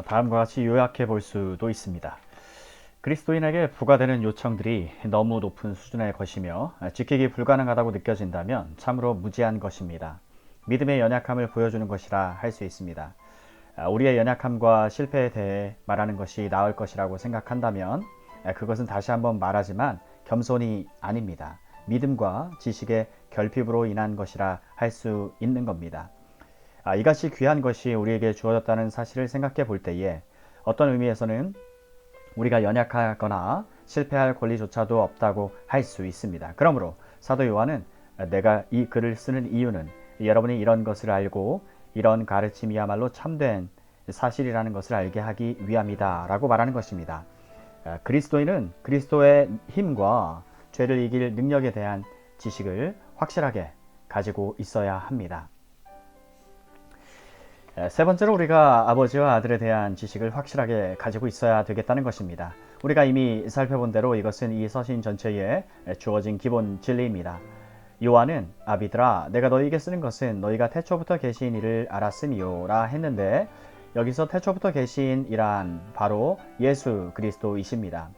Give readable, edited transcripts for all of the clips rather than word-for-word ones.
다음과 같이 요약해 볼 수도 있습니다. 그리스도인에게 부과되는 요청들이 너무 높은 수준의 것이며 지키기 불가능하다고 느껴진다면 참으로 무지한 것입니다. 믿음의 연약함을 보여주는 것이라 할 수 있습니다. 우리의 연약함과 실패에 대해 말하는 것이 나을 것이라고 생각한다면 그것은 다시 한번 말하지만 겸손이 아닙니다. 믿음과 지식의 결핍으로 인한 것이라 할 수 있는 겁니다. 이같이 귀한 것이 우리에게 주어졌다는 사실을 생각해 볼 때에 어떤 의미에서는 우리가 연약하거나 실패할 권리조차도 없다고 할 수 있습니다. 그러므로 사도 요한은 내가 이 글을 쓰는 이유는 여러분이 이런 것을 알고 이런 가르침이야말로 참된 사실이라는 것을 알게 하기 위함이다 라고 말하는 것입니다. 그리스도인은 그리스도의 힘과 죄를 이길 능력에 대한 지식을 확실하게 가지고 있어야 합니다. 세 번째로 우리가 아버지와 아들에 대한 지식을 확실하게 가지고 있어야 되겠다는 것입니다. 우리가 이미 살펴본 대로 이것은 이 서신 전체에 주어진 기본 진리입니다. 요한은 아비들아 내가 너희에게 쓰는 것은 너희가 태초부터 계신 이를 알았음이요라 했는데 여기서 태초부터 계신 이란 바로 예수 그리스도이십니다.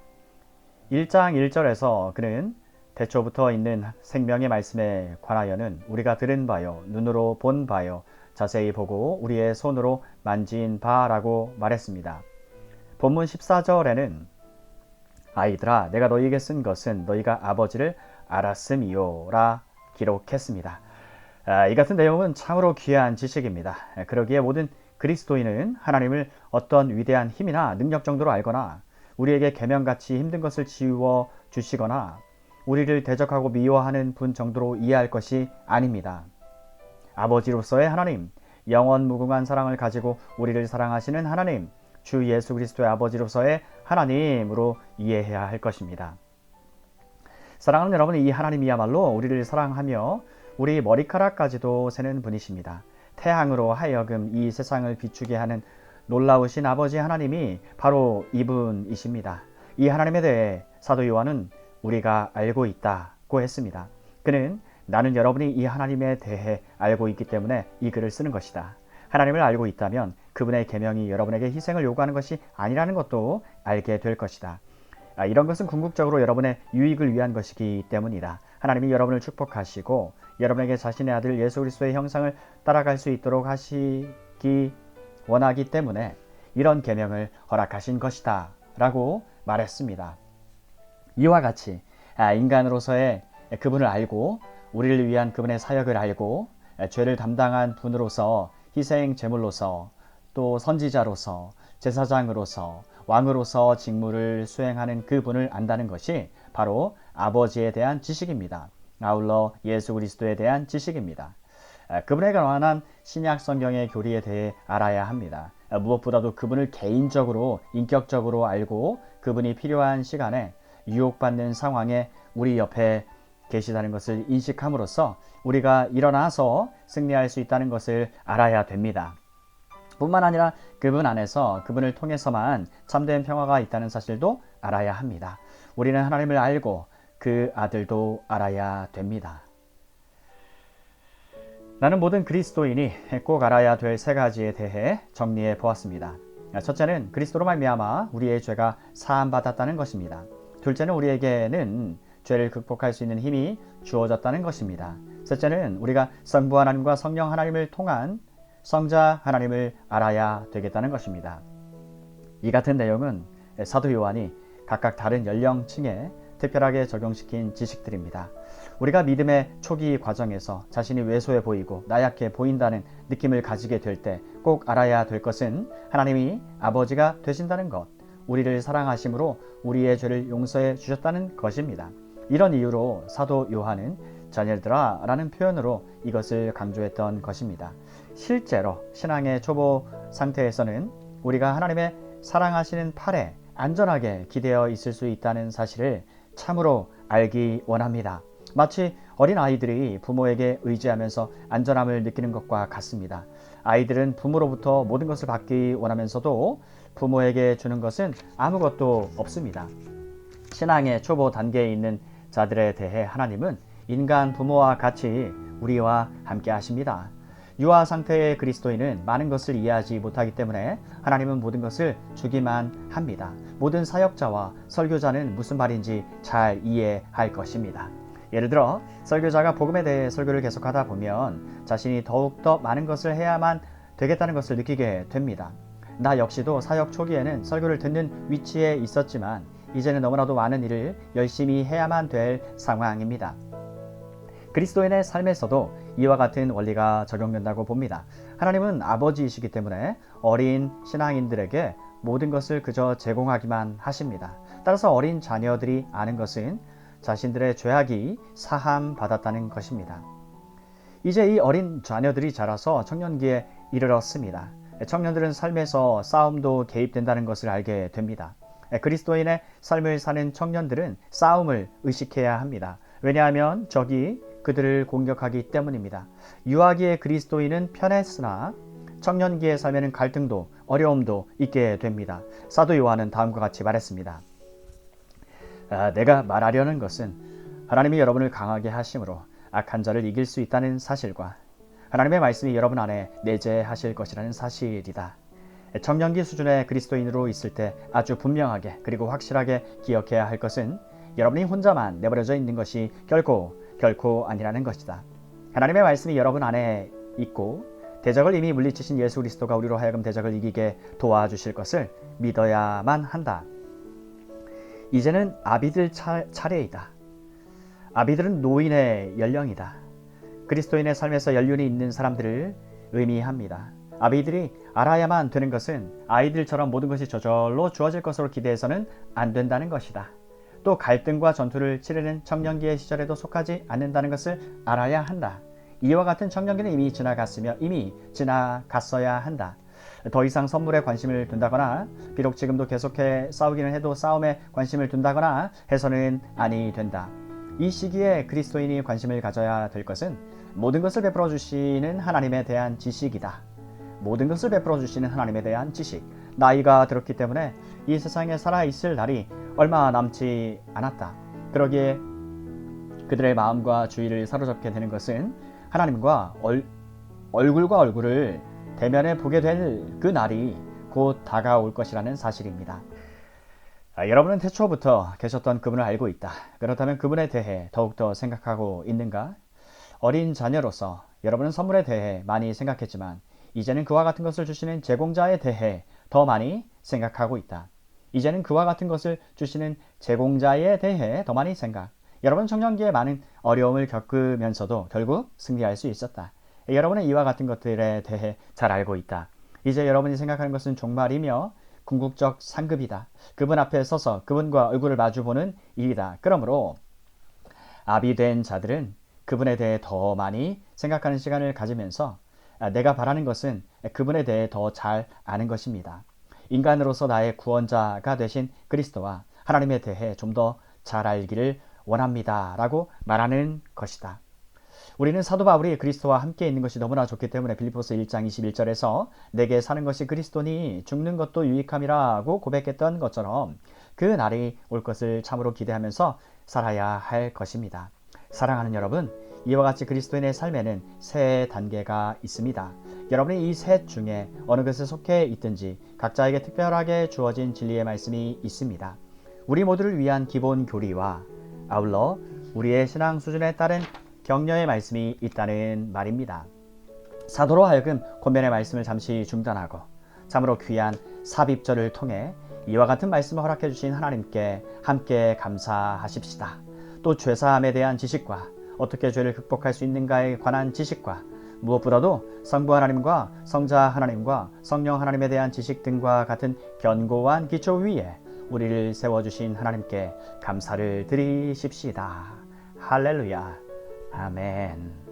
1장 1절에서 그는 태초부터 있는 생명의 말씀에 관하여는 우리가 들은 바요 눈으로 본 바요 자세히 보고 우리의 손으로 만진 바라고 말했습니다. 본문 14절에는 아이들아 내가 너희에게 쓴 것은 너희가 아버지를 알았음이요라 기록했습니다. 이 같은 내용은 참으로 귀한 지식입니다. 그러기에 모든 그리스도인은 하나님을 어떤 위대한 힘이나 능력 정도로 알거나 우리에게 계명같이 힘든 것을 지워 주시거나 우리를 대적하고 미워하는 분 정도로 이해할 것이 아닙니다. 아버지로서의 하나님, 영원 무궁한 사랑을 가지고 우리를 사랑하시는 하나님, 주 예수 그리스도의 아버지로서의 하나님으로 이해해야 할 것입니다. 사랑하는 여러분, 이 하나님이야말로 우리를 사랑하며 우리 머리카락까지도 세는 분이십니다. 태양으로 하여금 이 세상을 비추게 하는 놀라우신 아버지 하나님이 바로 이분이십니다. 이 하나님에 대해 사도 요한은 우리가 알고 있다고 했습니다. 그는 나는 여러분이 이 하나님에 대해 알고 있기 때문에 이 글을 쓰는 것이다. 하나님을 알고 있다면 그분의 계명이 여러분에게 희생을 요구하는 것이 아니라는 것도 알게 될 것이다. 이런 것은 궁극적으로 여러분의 유익을 위한 것이기 때문이다. 하나님이 여러분을 축복하시고 여러분에게 자신의 아들 예수 그리스도의 형상을 따라갈 수 있도록 하시기 원하기 때문에 이런 계명을 허락하신 것이다 라고 말했습니다. 이와 같이 인간으로서의 그분을 알고 우리를 위한 그분의 사역을 알고 죄를 담당한 분으로서 희생 제물로서 또 선지자로서 제사장으로서 왕으로서 직무를 수행하는 그분을 안다는 것이 바로 아버지에 대한 지식입니다. 아울러 예수 그리스도에 대한 지식입니다. 그분에 관한 신약 성경의 교리에 대해 알아야 합니다. 무엇보다도 그분을 개인적으로 인격적으로 알고 그분이 필요한 시간에 유혹받는 상황에 우리 옆에 계시다는 것을 인식함으로써 우리가 일어나서 승리할 수 있다는 것을 알아야 됩니다. 뿐만 아니라 그분 안에서 그분을 통해서만 참된 평화가 있다는 사실도 알아야 합니다. 우리는 하나님을 알고 그 아들도 알아야 됩니다. 나는 모든 그리스도인이 꼭 알아야 될 세 가지에 대해 정리해 보았습니다. 첫째는 그리스도로 말미암아 우리의 죄가 사함받았다는 것입니다. 둘째는 우리에게는 죄를 극복할 수 있는 힘이 주어졌다는 것입니다. 셋째는 우리가 성부 하나님과 성령 하나님을 통한 성자 하나님을 알아야 되겠다는 것입니다. 이 같은 내용은 사도 요한이 각각 다른 연령층에 특별하게 적용시킨 지식들입니다. 우리가 믿음의 초기 과정에서 자신이 왜소해 보이고 나약해 보인다는 느낌을 가지게 될 때 꼭 알아야 될 것은 하나님이 아버지가 되신다는 것, 우리를 사랑하심으로 우리의 죄를 용서해 주셨다는 것입니다. 이런 이유로 사도 요한은 자녀들아 라는 표현으로 이것을 강조했던 것입니다. 실제로 신앙의 초보 상태에서는 우리가 하나님의 사랑하시는 팔에 안전하게 기대어 있을 수 있다는 사실을 참으로 알기 원합니다. 마치 어린 아이들이 부모에게 의지하면서 안전함을 느끼는 것과 같습니다. 아이들은 부모로부터 모든 것을 받기 원하면서도 부모에게 주는 것은 아무것도 없습니다. 신앙의 초보 단계에 있는 자들에 대해 하나님은 인간 부모와 같이 우리와 함께 하십니다. 유아 상태의 그리스도인은 많은 것을 이해하지 못하기 때문에 하나님은 모든 것을 주기만 합니다. 모든 사역자와 설교자는 무슨 말인지 잘 이해할 것입니다. 예를 들어 설교자가 복음에 대해 설교를 계속하다 보면 자신이 더욱더 많은 것을 해야만 되겠다는 것을 느끼게 됩니다. 나 역시도 사역 초기에는 설교를 듣는 위치에 있었지만 이제는 너무나도 많은 일을 열심히 해야만 될 상황입니다. 그리스도인의 삶에서도 이와 같은 원리가 적용된다고 봅니다. 하나님은 아버지이시기 때문에 어린 신앙인들에게 모든 것을 그저 제공하기만 하십니다. 따라서 어린 자녀들이 아는 것은 자신들의 죄악이 사함 받았다는 것입니다. 이제 이 어린 자녀들이 자라서 청년기에 이르렀습니다. 청년들은 삶에서 싸움도 개입된다는 것을 알게 됩니다. 그리스도인의 삶을 사는 청년들은 싸움을 의식해야 합니다. 왜냐하면 적이 그들을 공격하기 때문입니다. 유아기의 그리스도인은 편했으나 청년기의 삶에는 갈등도 어려움도 있게 됩니다. 사도 요한은 다음과 같이 말했습니다. 내가 말하려는 것은 하나님이 여러분을 강하게 하심으로 악한 자를 이길 수 있다는 사실과 하나님의 말씀이 여러분 안에 내재하실 것이라는 사실이다. 청년기 수준의 그리스도인으로 있을 때 아주 분명하게 그리고 확실하게 기억해야 할 것은 여러분이 혼자만 내버려져 있는 것이 결코 아니라는 것이다. 하나님의 말씀이 여러분 안에 있고 대적을 이미 물리치신 예수 그리스도가 우리로 하여금 대적을 이기게 도와주실 것을 믿어야만 한다. 이제는 아비들 차례이다. 아비들은 노인의 연령이다. 그리스도인의 삶에서 연륜이 있는 사람들을 의미합니다. 아비들이 알아야만 되는 것은 아이들처럼 모든 것이 저절로 주어질 것으로 기대해서는 안 된다는 것이다. 또 갈등과 전투를 치르는 청년기의 시절에도 속하지 않는다는 것을 알아야 한다. 이와 같은 청년기는 이미 지나갔어야 한다. 더 이상 선물에 관심을 둔다거나 비록 지금도 계속해 싸우기는 해도 싸움에 관심을 둔다거나 해서는 아니 된다. 이 시기에 그리스도인이 관심을 가져야 될 것은 모든 것을 베풀어 주시는 하나님에 대한 지식이다. 모든 것을 베풀어 주시는 하나님에 대한 지식. 나이가 들었기 때문에 이 세상에 살아있을 날이 얼마 남지 않았다. 그러기에 그들의 마음과 주의를 사로잡게 되는 것은 하나님과 얼굴과 얼굴을 대면해 보게 될 그 날이 곧 다가올 것이라는 사실입니다. 여러분은 태초부터 계셨던 그분을 알고 있다. 그렇다면 그분에 대해 더욱더 생각하고 있는가? 어린 자녀로서 여러분은 선물에 대해 많이 생각했지만 이제는 그와 같은 것을 주시는 제공자에 대해 더 많이 생각하고 있다. 이제는 그와 같은 것을 주시는 제공자에 대해 더 많이 생각. 여러분 청년기에 많은 어려움을 겪으면서도 결국 승리할 수 있었다. 여러분은 이와 같은 것들에 대해 잘 알고 있다. 이제 여러분이 생각하는 것은 종말이며 궁극적 상급이다. 그분 앞에 서서 그분과 얼굴을 마주보는 일이다. 그러므로 아비된 자들은 그분에 대해 더 많이 생각하는 시간을 가지면서 내가 바라는 것은 그분에 대해 더 잘 아는 것입니다. 인간으로서 나의 구원자가 되신 그리스도와 하나님에 대해 좀 더 잘 알기를 원합니다. 라고 말하는 것이다. 우리는 사도 바울이 그리스도와 함께 있는 것이 너무나 좋기 때문에 빌립보서 1장 21절에서 내게 사는 것이 그리스도니 죽는 것도 유익함이라고 고백했던 것처럼 그 날이 올 것을 참으로 기대하면서 살아야 할 것입니다. 사랑하는 여러분, 이와 같이 그리스도인의 삶에는 세 단계가 있습니다. 여러분이 이 셋 중에 어느 것에 속해 있든지 각자에게 특별하게 주어진 진리의 말씀이 있습니다. 우리 모두를 위한 기본 교리와 아울러 우리의 신앙 수준에 따른 격려의 말씀이 있다는 말입니다. 사도로 하여금 권면의 말씀을 잠시 중단하고 참으로 귀한 삽입절을 통해 이와 같은 말씀을 허락해 주신 하나님께 함께 감사하십시다. 또 죄사함에 대한 지식과 어떻게 죄를 극복할 수 있는가에 관한 지식과 무엇보다도 성부 하나님과 성자 하나님과 성령 하나님에 대한 지식 등과 같은 견고한 기초 위에 우리를 세워주신 하나님께 감사를 드리십시다. 할렐루야. 아멘.